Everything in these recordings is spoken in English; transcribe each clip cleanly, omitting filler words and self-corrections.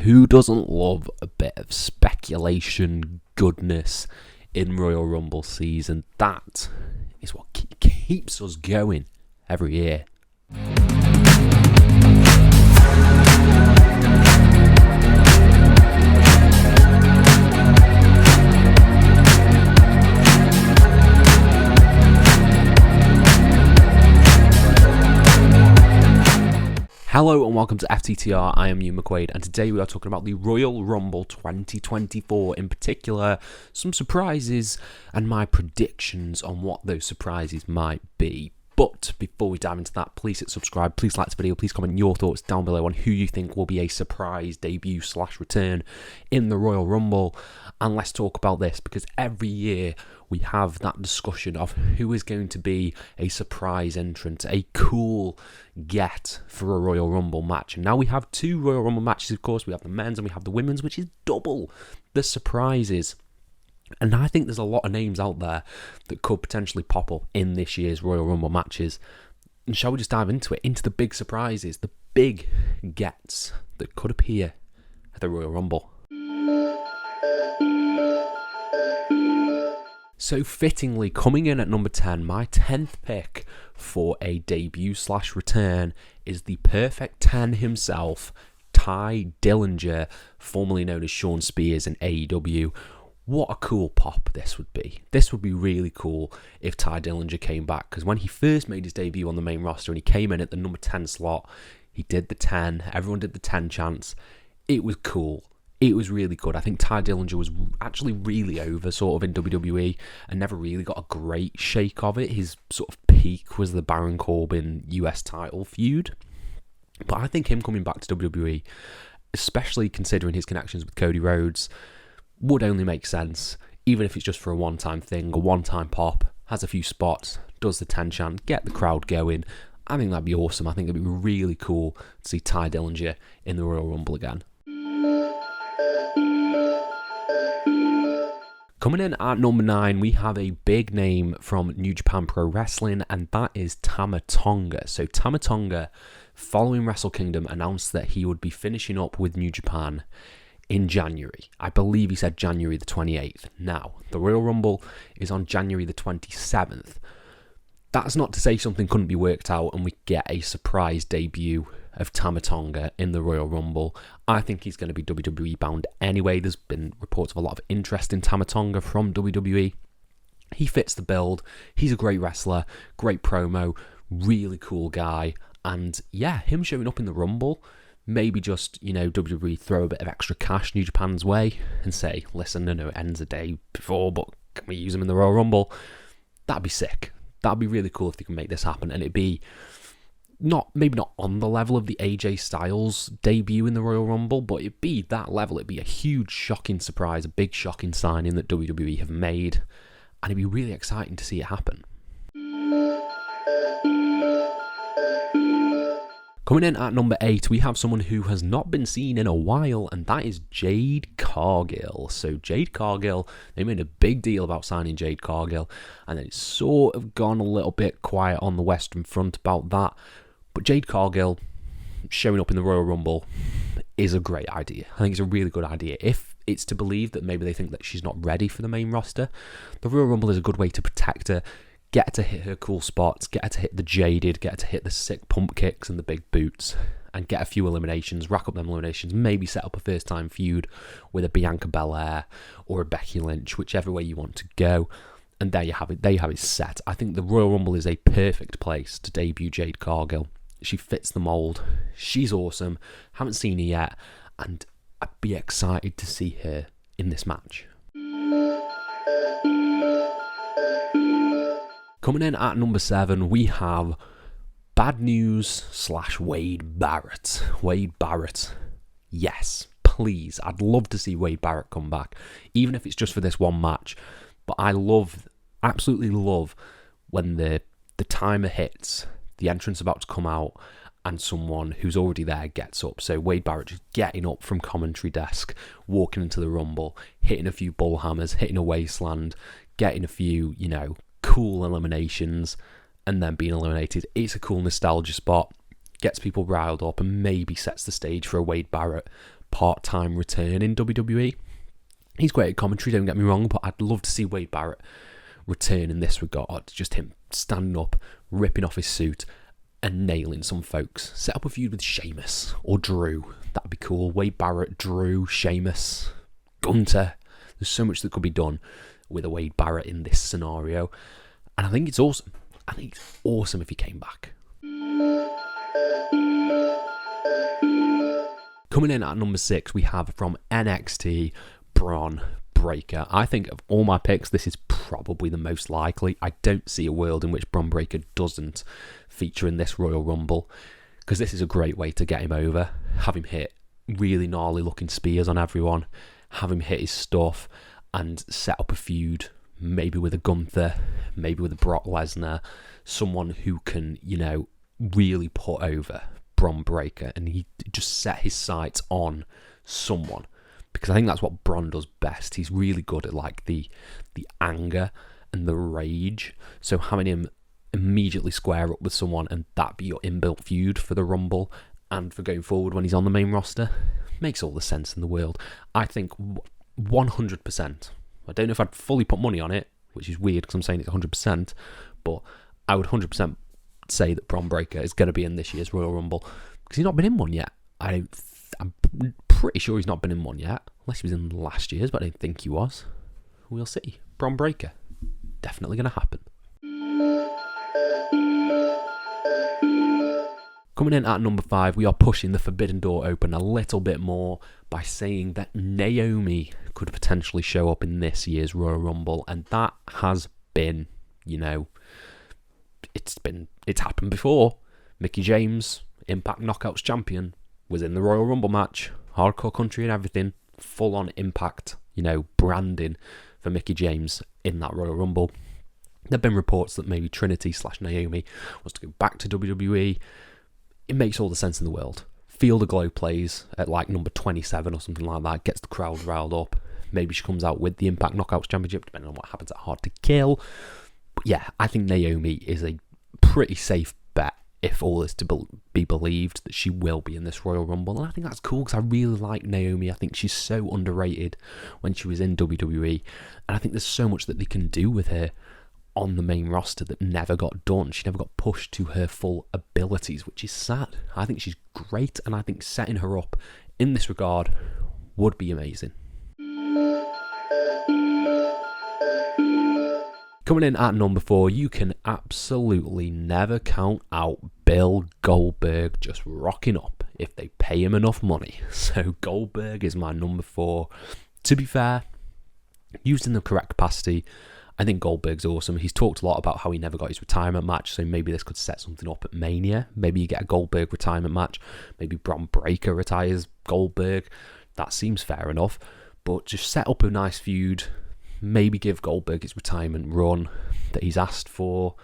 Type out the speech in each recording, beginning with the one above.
Who doesn't love a bit of speculation goodness in Royal Rumble season? That is what keeps us going every year. Hello and welcome to FTTR, I am Hugh McQuaid, and today we are talking about the Royal Rumble 2024, in particular, some surprises and my predictions on what those surprises might be. But before we dive into that, please hit subscribe, please like this video, please comment your thoughts down below on who you think will be a surprise debut / return in the Royal Rumble. And let's talk about this, because every year we have that discussion of who is going to be a surprise entrant, a cool get for a Royal Rumble match. And now we have two Royal Rumble matches, of course. We have the men's and we have the women's, which is double the surprises. And I think there's a lot of names out there that could potentially pop up in this year's Royal Rumble matches. And shall we just dive into it, into the big surprises, the big gets that could appear at the Royal Rumble? So fittingly, coming in at number 10, my 10th pick for a debut / return is the perfect 10 himself, Ty Dillinger, formerly known as Shawn Spears in AEW. What a cool pop this would be. This would be really cool if Ty Dillinger came back, because when he first made his debut on the main roster and he came in at the number 10 slot, he did the 10, everyone did the 10 chants. It was cool. It was really good. I think Ty Dillinger was actually really over sort of in WWE and never really got a great shake of it. His sort of peak was the Baron Corbin US title feud. But I think him coming back to WWE, especially considering his connections with Cody Rhodes, would only make sense, even if it's just for a one-time thing, a one-time pop, has a few spots, does the 10 chant, get the crowd going. I think that'd be awesome. I think it'd be really cool to see Ty Dillinger in the Royal Rumble again. Coming in at number 9, we have a big name from New Japan Pro Wrestling, and that is Tama Tonga. So Tama Tonga, following Wrestle Kingdom, announced that he would be finishing up with New Japan in January. I believe he said January the 28th. Now, the Royal Rumble is on January the 27th. That's not to say something couldn't be worked out and we get a surprise debut of Tama Tonga in the Royal Rumble. I think he's going to be WWE bound anyway. There's been reports of a lot of interest in Tama Tonga from WWE. He fits the build. He's a great wrestler, great promo, really cool guy. And yeah, him showing up in the Rumble, maybe just, WWE throw a bit of extra cash New Japan's way and say, listen, I know it ends a day before, but can we use him in the Royal Rumble? That'd be sick. That'd be really cool if they can make this happen. And it'd be maybe not on the level of the AJ Styles debut in the Royal Rumble, but it'd be that level. It'd be a huge, shocking surprise, a big, shocking signing that WWE have made. And it'd be really exciting to see it happen. Coming in at number 8, we have someone who has not been seen in a while, and that is Jade Cargill. So Jade Cargill, they made a big deal about signing Jade Cargill, and then it's sort of gone a little bit quiet on the Western Front about that. But Jade Cargill showing up in the Royal Rumble is a great idea. I think it's a really good idea. If it's to believe that maybe they think that she's not ready for the main roster, the Royal Rumble is a good way to protect her, get her to hit her cool spots, get her to hit the jaded, get her to hit the sick pump kicks and the big boots, and get a few eliminations, rack up them eliminations, maybe set up a first-time feud with a Bianca Belair or a Becky Lynch, whichever way you want to go. And there you have it. There you have it set. I think the Royal Rumble is a perfect place to debut Jade Cargill. She fits the mould. She's awesome. Haven't seen her yet, and I'd be excited to see her in this match. Coming in at number 7, we have bad news / Wade Barrett. Wade Barrett. Yes, please. I'd love to see Wade Barrett come back, even if it's just for this one match. But I absolutely love when the timer hits, the entrance about to come out, and someone who's already there gets up. So Wade Barrett just getting up from commentary desk, walking into the Rumble, hitting a few bull hammers, hitting a wasteland, getting a few, cool eliminations, and then being eliminated. It's a cool nostalgia spot, gets people riled up, and maybe sets the stage for a Wade Barrett part-time return in WWE. He's great at commentary, don't get me wrong, but I'd love to see Wade Barrett return in this regard. Just him standing up, ripping off his suit, and nailing some folks. Set up a feud with Sheamus or Drew. That'd be cool. Wade Barrett, Drew, Sheamus, Gunter. There's so much that could be done with a Wade Barrett in this scenario. And I think it's awesome. I think it's awesome if he came back. Coming in at number 6, we have from NXT, Bronbreaker. I think of all my picks, this is probably the most likely. I don't see a world in which Bronbreaker doesn't feature in this Royal Rumble, because this is a great way to get him over. Have him hit really gnarly looking spears on everyone, have him hit his stuff, and set up a feud, maybe with a Gunther, maybe with a Brock Lesnar, someone who can, really put over Bronbreaker, and he just set his sights on someone, because I think that's what Bron does best. He's really good at like the anger and the rage, so having him immediately square up with someone and that be your inbuilt feud for the Rumble and for going forward when he's on the main roster makes all the sense in the world. I think 100%. I don't know if I'd fully put money on it, which is weird because I'm saying it's 100%, but I would 100% say that Bronbreaker is going to be in this year's Royal Rumble, because he's not been in one yet. I'm pretty sure he's not been in one yet, unless he was in last year's, but I don't think he was. We'll see. Bronbreaker, definitely going to happen. Coming in at number 5, we are pushing the forbidden door open a little bit more by saying that Naomi could potentially show up in this year's Royal Rumble, and that has been, it's happened before. Mickie James, Impact Knockouts champion, was in the Royal Rumble match, hardcore country and everything, full on Impact, branding for Mickie James in that Royal Rumble. There have been reports that maybe Trinity/Naomi wants to go back to WWE. It makes all the sense in the world. Feel the Glow plays at like number 27 or something like that, gets the crowd riled up. Maybe she comes out with the Impact Knockouts Championship, depending on what happens at Hard to Kill. But yeah, I think Naomi is a pretty safe bet, if all is to be believed, that she will be in this Royal Rumble. And I think that's cool, because I really like Naomi. I think she's so underrated when she was in WWE. And I think there's so much that they can do with her on the main roster that never got done. She never got pushed to her full abilities, which is sad. I think she's great, and I think setting her up in this regard would be amazing. Coming in at number 4, you can absolutely never count out Bill Goldberg just rocking up if they pay him enough money. So Goldberg is my number 4. To be fair, used in the correct capacity, I think Goldberg's awesome. He's talked a lot about how he never got his retirement match, so maybe this could set something up at Mania. Maybe you get a Goldberg retirement match. Maybe Bronbreaker retires Goldberg. That seems fair enough. But just set up a nice feud. Maybe give Goldberg his retirement run that he's asked for.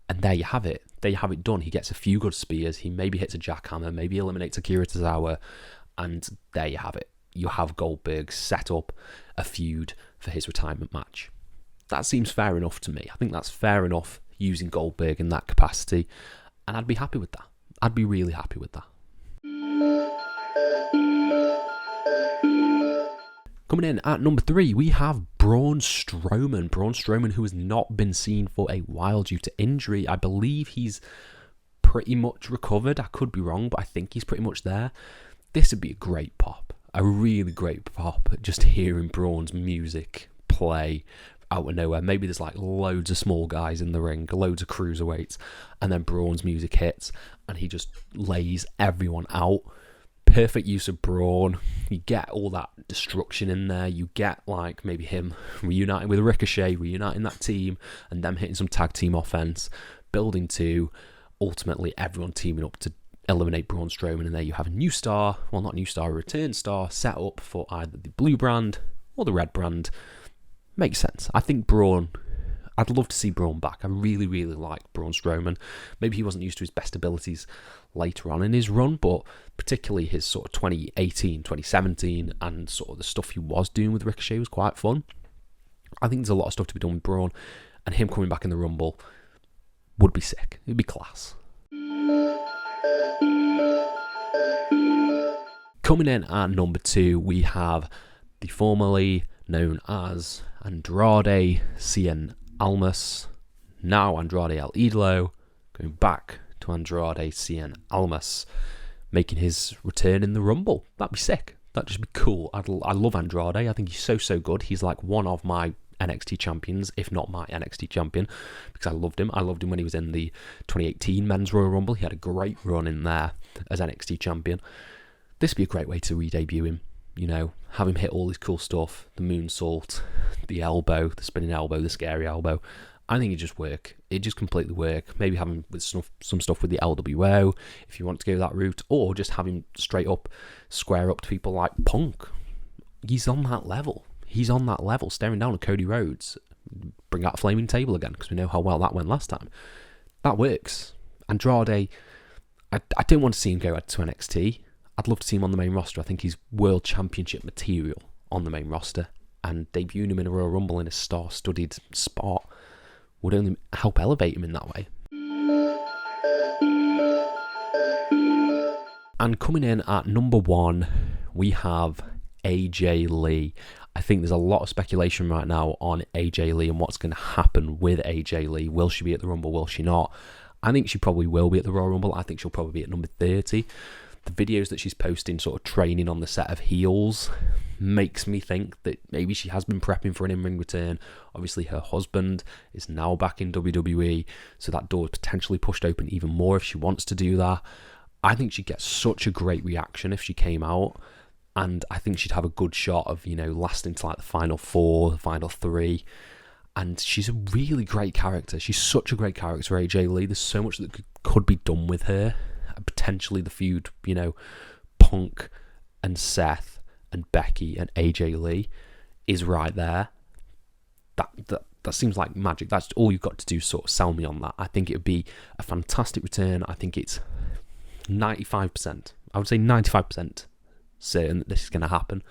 And there you have it. There you have it done. He gets a few good spears. He maybe hits a jackhammer. Maybe eliminates Akira Tozawa. And there you have it. You have Goldberg set up a feud for his retirement match. That seems fair enough to me. I think that's fair enough using Goldberg in that capacity. And I'd be happy with that. I'd be really happy with that. Coming in at number 3, we have Braun Strowman. Braun Strowman, who has not been seen for a while due to injury. I believe he's pretty much recovered. I could be wrong, but I think he's pretty much there. This would be a great pop. A really great pop. Just hearing Braun's music play out of nowhere. Maybe there's like loads of small guys in the ring, loads of cruiserweights, and then Braun's music hits and he just lays everyone out. Perfect use of Braun. You get all that destruction in there. You get like maybe him reuniting with Ricochet, reuniting that team, and them hitting some tag team offense, building to ultimately everyone teaming up to eliminate Braun Strowman, and there you have a new star, well, not new star, a return star set up for either the blue brand or the red brand. Makes sense. I think Braun, I'd love to see Braun back. I really, really like Braun Strowman. Maybe he wasn't used to his best abilities later on in his run, but particularly his sort of 2018, 2017, and sort of the stuff he was doing with Ricochet was quite fun. I think there's a lot of stuff to be done with Braun, and him coming back in the Rumble would be sick. It'd be class. Coming in at number 2, we have the formerly known as Andrade Cien Almas, now Andrade El Idolo, going back to Andrade Cien Almas, making his return in the Rumble. That'd be sick. That'd just be cool. I love Andrade. I think he's so good. He's like one of my NXT champions, if not my NXT champion, because I loved him. I loved him when he was in the 2018 Men's Royal Rumble. He had a great run in there as NXT champion. This would be a great way to re-debut him. You know, have him hit all this cool stuff, the moonsault, the elbow, the spinning elbow, the scary elbow. I think it just work. It just completely work. Maybe have him with some stuff with the LWO if you want to go that route, or just have him straight up square up to people like Punk. He's on that level. Staring down at Cody Rhodes. Bring out a flaming table again, because we know how well that went last time. That works. Andrade, I don't want to see him go to NXT. I'd love to see him on the main roster. I think he's world championship material on the main roster, and debuting him in a Royal Rumble in a star-studded spot would only help elevate him in that way. And coming in at number 1, we have AJ Lee. I think there's a lot of speculation right now on AJ Lee and what's going to happen with AJ Lee. Will she be at the Rumble? Will she not? I think she probably will be at the Royal Rumble. I think she'll probably be at number 30. The videos that she's posting sort of training on the set of heels makes me think that maybe she has been prepping for an in-ring return. Obviously, her husband is now back in WWE, so that door is potentially pushed open even more if she wants to do that. I think she'd get such a great reaction if she came out, and I think she'd have a good shot of, you know, lasting to like the final 4, the final 3. And she's a really great character. She's such a great character, AJ Lee. There's so much that could be done with her. Potentially the feud, you know, Punk and Seth and Becky and AJ Lee is right there. That seems like magic. That's all you've got to do, sort of sell me on that. I think it would be a fantastic return. I think it's 95%. I would say 95% certain that this is going to happen.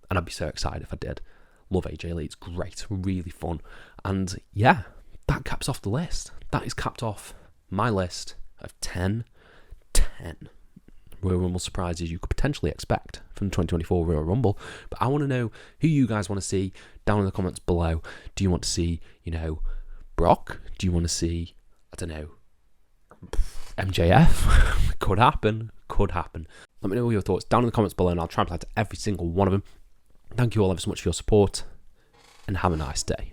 And I'd be so excited if I did. Love AJ Lee. It's great. Really fun. And yeah, that caps off the list. That is capped off my list of 10 Royal Rumble surprises you could potentially expect from the 2024 Royal Rumble. But I want to know who you guys want to see down in the comments below. Do you want to see, you know, Brock? Do you want to see, I don't know, MJF? Could happen. Let me know your thoughts down in the comments below, and I'll try and reply to every single one of them. Thank you all ever so much for your support, and have a nice day.